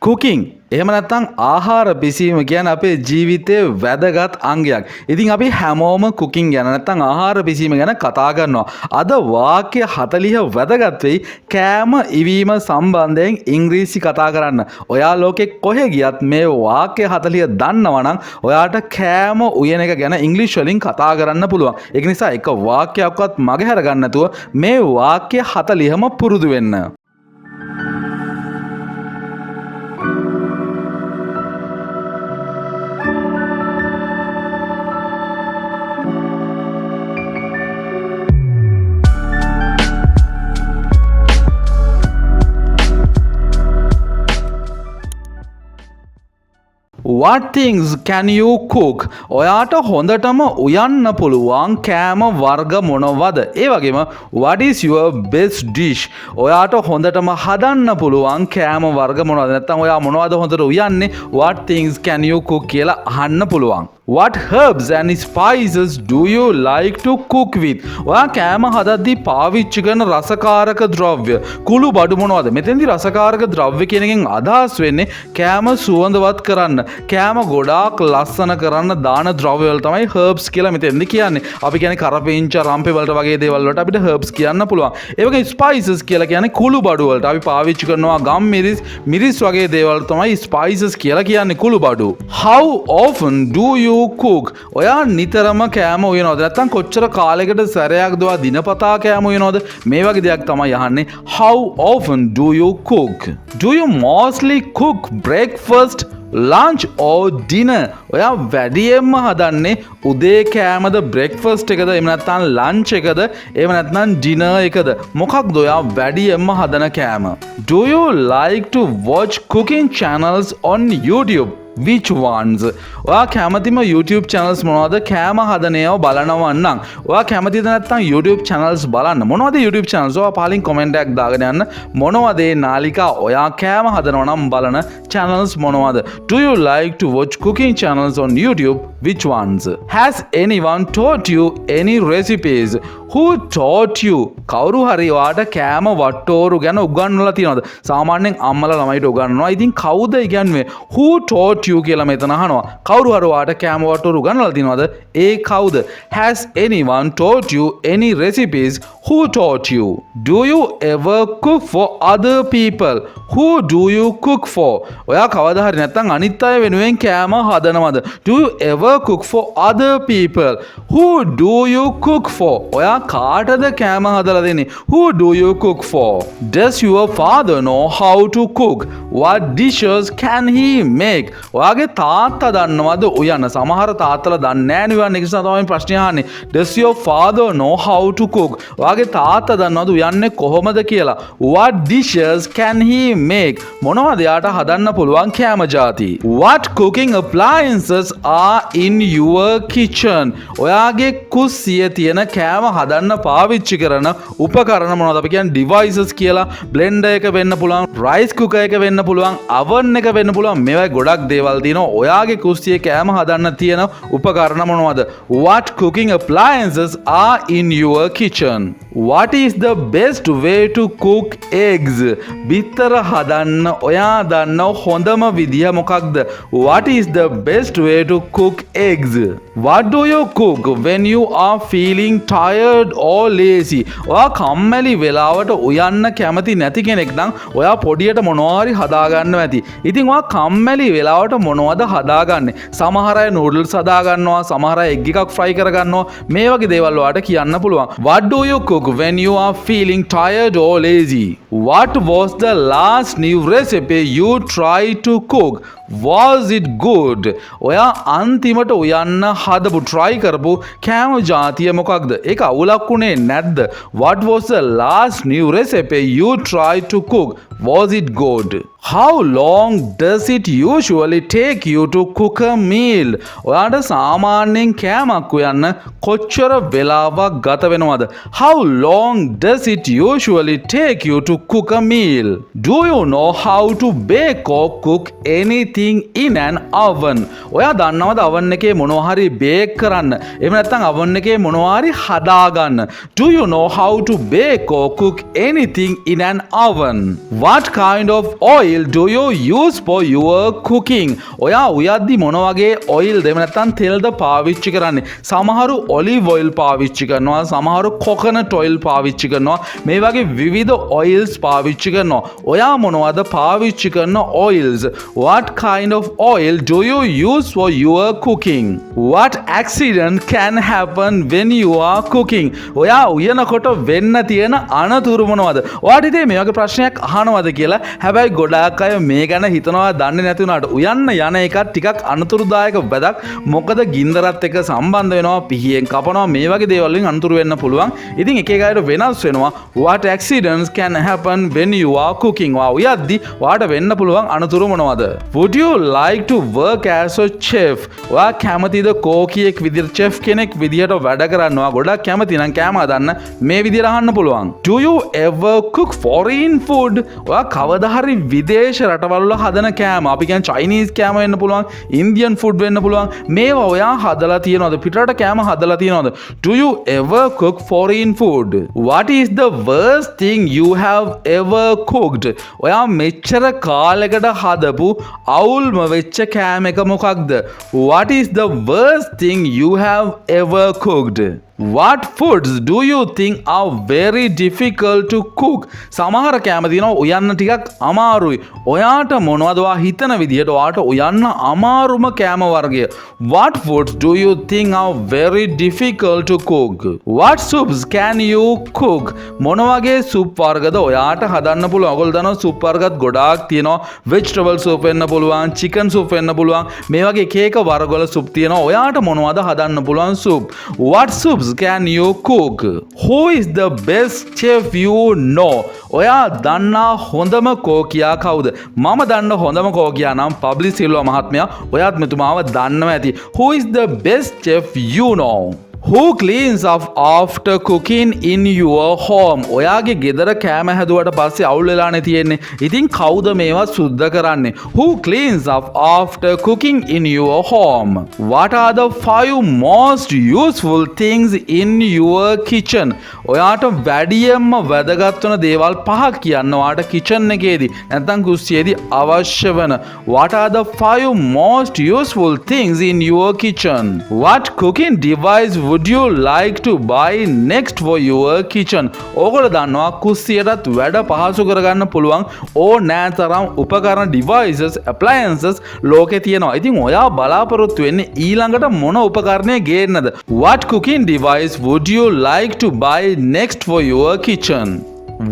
cooking එහෙම නැත්නම් ආහාර පිසීම කියන්නේ අපේ ජීවිතයේ වැදගත් අංගයක්. ඉතින් අපි හැමෝම cooking ගැන නැත්නම් ආහාර පිසීම ගැන කතා කරනවා. අද වාක්‍ය 40 වැදගත් වෙයි කෑම ඉවීම සම්බන්ධයෙන් ඉංග්‍රීසි කතා කරන්න. ඔයා ලෝකෙ කොහෙ ගියත් මේ වාක්‍ය 40 දන්නවා නම් ඔයාට කෑම උයන එක ගැන ඉංග්‍රීසි වලින් කතා කරන්න පුළුවන්. ඒක නිසා එක වාක්‍යයක්වත් මගහැර ගන්න නැතුව මේ වාක්‍ය 40ම පුරුදු වෙන්න. What things can you cook? ඔයාට හොඳටම උයන්න පුළුවන් කෑම වර්ග මොනවද? ඒ වගේම what is your best dish? ඔයාට හොඳටම හදන්න පුළුවන් කෑම වර්ග මොනවද? නැත්නම් ඔයා මොනවද හොඳට උයන්නේ? What things can you cook කියලා අහන්න පුළුවන්. What herbs and spices do you like to cook with? ඔයා කෑම හදද්දී පාවිච්චි කරන රසකාරක ද්‍රව්‍ය කුළු බඩු මොනවද? මෙතෙන්දී රසකාරක ද්‍රව්‍ය කියන එකෙන් අදහස් වෙන්නේ කෑම සුවඳවත් කරන්න, කෑම ගොඩාක් ලස්සන කරන්න දාන ද්‍රව්‍ය වල තමයි herbs කියලා මෙතෙන්දී කියන්නේ. අපි කියන්නේ කරපිංච, රම්පේ වලට වගේ දේවල් වලට අපිට herbs කියන්න පුළුවන්. ඒ වගේ spices කියලා කියන්නේ කුළු බඩු වලට අපි පාවිච්චි කරනවා ගම් මිරිස් වගේ දේවල් තමයි spices කියලා කියන්නේ කුළු බඩු. How often do you cook? ඔයා නිතරම කෑම උයනවද? නැත්නම් කොච්චර කාලයකට සැරයක්ද ඔයා දිනපතා කෑම උයනවද? මේ වගේ දෙයක් තමයි අහන්නේ. How often do you cook? Do you mostly cook breakfast, lunch or dinner? ඔයා වැඩියෙන්ම හදන්නේ උදේ කෑමද, breakfast එකද, එහෙම නැත්නම් lunch එකද, එහෙම නැත්නම් dinner එකද? මොකක්ද ඔයා වැඩියෙන්ම හදන කෑම? Do you like to watch cooking channels on YouTube? Which ones? ඔයා කැමතිම YouTube channels මොනවද? කෑම හදන ඒවා බලනවා නම් ඔයා කැමතිද නැත්නම් YouTube channels බලන්න? මොනවද YouTube channels? ඔයා පහලින් comment එකක් දාගෙන යන්න. මොනවද ඒ නාලිකා ඔයා කෑම හදනවා නම් බලන channels මොනවද? Do you like to watch cooking channels on YouTube? Which ones? Has anyone taught you any recipes? Who taught you? කවුරු හරි ඔයාට කෑම වට්ටෝරු ගැන උගන්වලා තියෙනවද? සාමාන්‍යයෙන් අම්මලා ළමයිට උගන්වනවා. ඉතින් කවුද ඉගන්වන්නේ? Who taught you කියලා මෙතන අහනවා. කවුරු හරි ඔයාට කෑම වට්ටෝරු උගන්වලා තියෙනවද? ඒ කවුද? Has anyone taught you any recipes? Who taught you? Do you ever cook for other people? Who do you cook for? ඔයා කවදා හරි නැත්නම් අනිත් අය වෙනුවෙන් කෑම හදනවද? Do you ever cook for other people? Who do you cook for? ඔයා කාටද කෑම හදලා දෙන්නේ? Who do you cook for? Does your father know how to cook? What dishes can he make? ඔයාගේ තාත්තා දන්නවද උයන්න? සමහර තාත්තලා දන්නේ නැහැ නේ උයන්න. ඒක නිසා තමයි ප්‍රශ්නේ අහන්නේ. Does your father know how to cook? ඔයාගේ තාත්තා දන්නවද උයන්නේ කොහොමද කියලා? What dishes can he make? මොනවද යාට හදන්න පුළුවන් කෑම જાති? What cooking appliances are in your kitchen? ඔයාගේ කුස්සියේ තියෙන කෑම හදන්න පාවිච්චි කරන උපකරණ මොනවද? අපි කියන්නේ devices කියලා. blender එක වෙන්න පුළුවන්, rice cooker එක වෙන්න පුළුවන්, oven එක වෙන්න පුළුවන්. මේවා ගොඩක් දේවල් තියෙනවා. ඔයාගේ කුස්සියේ කෑම හදන්න තියෙන උපකරණ මොනවද? What cooking appliances are in your kitchen? What is the best way to cook eggs? බිත්තර හදන්න ඔයා දන්න හොඳම විදිහ මොකක්ද? What is the best way to cook eggs? What do you cook when you are feeling tired or lazy? ඔයා කම්මැලි වෙලාවට උයන්න කැමති නැති කෙනෙක් නම් ඔයා පොඩියට මොනවා හරි හදාගන්න ඇති. ඉතින් ඔයා කම්මැලි වෙලාවට මොනවද හදාගන්නේ? සමහර අය නූඩල්ස් හදාගන්නවා, සමහර අය එග් එකක් ෆ්‍රයි කරගන්නවා. මේ වගේ දේවල් ඔයාට කියන්න පුළුවන්. What do you cook when you are feeling tired or lazy? What was the last new recipe you tried to cook? Was it good? ඔයා අන්තිමට උයන්න හදපු try කරපු කෑම ජාතිය මොකක්ද? ඒක අවුලක් උනේ නැද්ද? What was the last new recipe you tried to cook? Was it good? How long does it usually take you to cook a meal? ඔයාට සාමාන්‍යයෙන් කෑමක් උයන්න කොච්චර වෙලාවක් ගත වෙනවද? How long does it usually take you to cook a meal? Do you know how to bake or cook anything anything in an oven? ඔයා දන්නවද oven එකේ මොනවා හරි bake කරන්න? එහෙම නැත්නම් oven එකේ මොනවා හරි හදාගන්න? Do you know how to bake or cook anything in an oven? What kind of oil do you use for your cooking? ඔයා උයද්දි මොන වගේ oil දෙම නැත්නම් තෙල්ද පාවිච්චි කරන්නේ? සමහරු olive oil පාවිච්චි කරනවා, සමහරු coconut oil පාවිච්චි කරනවා. මේ වගේ විවිධ oils පාවිච්චි කරනවා. ඔයා මොනවද පාවිච්චි කරන oils? What kind of oil do you use for your cooking? What accident can happen when you are cooking? ඔයා උයනකොට වෙන්න තියෙන අනතුරු මොනවද? ඔයාට ඉතින් මේ වගේ ප්‍රශ්නයක් අහනවද කියලා. හැබැයි ගොඩාක් අය මේ ගැන හිතනවා දන්නේ නැති වුණාට උයන්න යන එක ටිකක් අනතුරුදායක වැඩක්. මොකද ගින්දරත් එක්ක සම්බන්ධ වෙනවා, පිහියෙන් කපනවා, මේ වගේ දේවල් වලින් අනතුරු වෙන්න පුළුවන්. ඉතින් එක එක අයට වෙනස් වෙනවා. What accidents can happen when you are cooking? ඔයා උයද්දි ඔයාට වෙන්න පුළුවන් අනතුරු මොනවද? Would you like to work as a chef? ඔයා කැමතිද කෝකියෙක් විදිහට chef කෙනෙක් විදිහට වැඩ කරන්න? ඔයා ගොඩක් කැමති නම් කෑම හදන්න මේ විදිහට අහන්න පුළුවන්. Do you ever cook foreign food? ඔයා කවදා හරි විදේශ රටවල් වල හදන කෑම, අපි කියන්නේ Chinese කෑම වෙන්න පුළුවන්, Indian food වෙන්න පුළුවන්. මේවා ඔයා හදලා තියනවද? පිටරට කෑම හදලා තියනවද? Do you ever cook foreign food? What is the worst thing you have ever cooked? ඔයා මෙච්චර කාලයකට හදපු අවුල්ම වෙච්ච කෑම එක මොකක්ද? What is the worst thing you have ever cooked? What foods do you think are very difficult to cook? සමහර කෑම තියෙනවා උයන්න ටිකක් අමාරුයි. ඔයාට මොනවද ඔයා හිතන විදිහට ඔයාට උයන්න අමාරුම කෑම වර්ගය? What foods do you think are very difficult to cook? What soups can you cook? මොන වගේ සුප් වර්ගද ඔයාට හදන්න පුළුවන්? ඔයගොල්ලෝ දන්නවා සුප් වර්ගත් ගොඩාක් තියෙනවා. vegetable soup වෙන්න පුළුවන්, chicken soup වෙන්න පුළුවන්. මේ වගේ එක එක වර්ගවල සුප් තියෙනවා. ඔයාට මොනවද හදන්න පුළුවන් soup? What soups can you cook? Who is the best chef you know? ඔයා දන්නා හොඳම කෝකියා කවුද? මම දන්න හොඳම කෝකියා නම් පබ්ලි සිල්වා මහත්මයා. ඔයාත් මෙතුමාව දන්නවා ඇති. Who is the best chef you know? Who cleans up after cooking in your home? ඔයාගේ ගෙදර කෑම හැදුවට පස්සේ අවුල් වෙලානේ තියෙන්නේ. ඉතින් කවුද මේවා සුද්ධ කරන්නේ? Who cleans up after cooking in your home? What are the 5 most useful things in your kitchen? ඔයාට වැඩියෙන්ම වැදගත් වෙන දේවල් 5ක් කියන්න ඔයාට kitchen එකේදී නැත්නම් කුස්සියේදී අවශ්‍ය වෙන. What are the 5 most useful things in your kitchen? What cooking device would you like to buy next for your kitchen? ඕගොල්ලෝ දන්නවා කුස්සියටත් වැඩ පහසු කරගන්න පුළුවන් ඕනෑතරම් උපකරණ devices appliances ලෝකේ තියෙනවා. ඉතින් ඔයා බලාපොරොත්තු වෙන්නේ ඊළඟට මොන උපකරණය ගේන්නද? What cooking device would you like to buy next for your kitchen?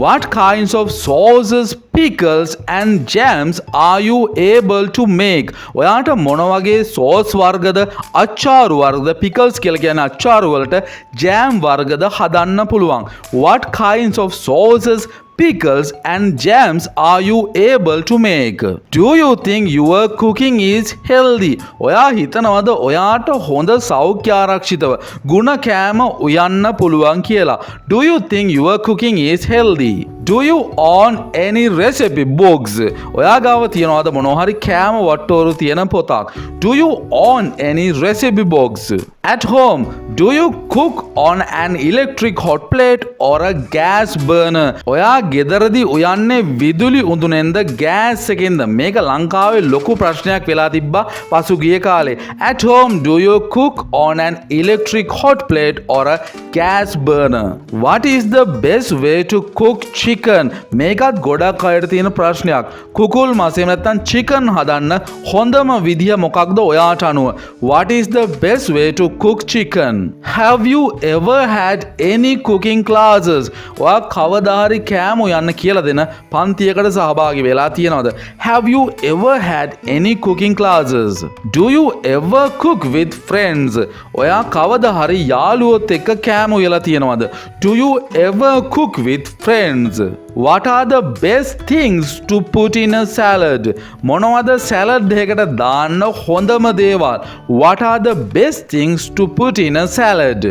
What kinds of sauces, pickles and jams are you able to make? ඔයාට මොන වගේ sauce වර්ගද, අච්චාරු වර්ගද, pickles කියලා කියන අච්චාරු වලට jam වර්ගද හදන්න පුළුවන්? What kinds of sauces, pickles and jams are you able to make? Do you think your cooking is healthy? ඔයා හිතනවද ඔයාට හොඳ සෞඛ්‍ය ආරක්ෂිතව ගුණ කෑම උයන්න පුළුවන් කියලා? Do you think your cooking is healthy? Do you own any recipe books? ඔයා ගාව තියනවද මොනවා හරි කෑම වට්ටෝරු තියෙන පොතක්? Do you own any recipe books? At home, do you cook on an electric hot plate or a gas burner? ඔයා ගෙදරදී උයන්නේ විදුලි උඳුනෙන්ද ගෑස් එකෙන්ද? මේක ලංකාවේ ලොකු ප්‍රශ්නයක් වෙලා තිබ්බා පසුගිය කාලේ. At home, do you cook on an electric hot plate or a gas burner? What is the best way to cook chicken? මේකත් ගොඩක් අයට තියෙන ප්‍රශ්නයක්. කුකුල් මාසෙම නැත්තම් chicken හදන්න හොඳම විදිය මොකක්ද ඔයාට අනුව? What is the best way to cook chicken? Have you ever had any cooking classes? ඔයා කවදා හරි කෑම යන්න කියලා දෙන පන්තියකට සහභාගී වෙලා තියෙනවද? Have you ever had any cooking classes? Do you ever cook with friends? ඔයා කවදා හරි යාළුවොත් එක්ක කෑම උයලා තියෙනවද? Do you ever cook with friends? What are the best things to put in a salad? මොනවද සැලඩ් එකකට දාන්න හොඳම දේවල්? What are the best things to put in a salad?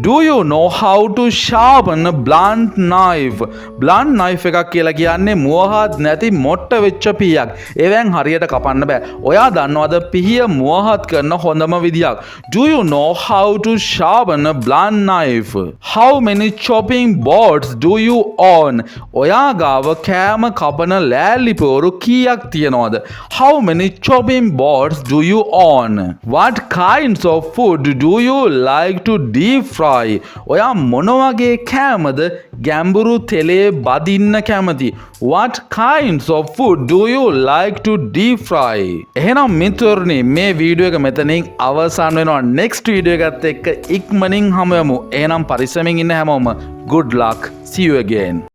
Do you know how to sharpen a blunt knife? Blunt knife එකක් කියලා කියන්නේ මුවහත් නැති මොට්ට වෙච්ච පිහියක්. ඒවෙන් හරියට කපන්න බෑ. ඔයා දන්නවද පිහිය මුවහත් කරන හොඳම විදියක්? Do you know how to sharpen a blunt knife? How many chopping boards do you own? ඔයා ගාව කෑම කපන ලෑලි පොරු කීයක් තියනවද? How many chopping boards do you own? What kinds of food do you like to deep fry? ඔයා මොන වගේ කෑමද ගැඹුරු තෙලේ බදින්න කැමති? What kinds of food do you like to deep fry? එහෙනම් මිතුරනි මේ වීඩියෝ එක මෙතනින් අවසන් වෙනවා. next වීඩියෝ එකත් එක්ක ඉක්මනින් හමු යමු. එහෙනම් පරිස්සමින් ඉන්න හැමෝම good luck. See you again.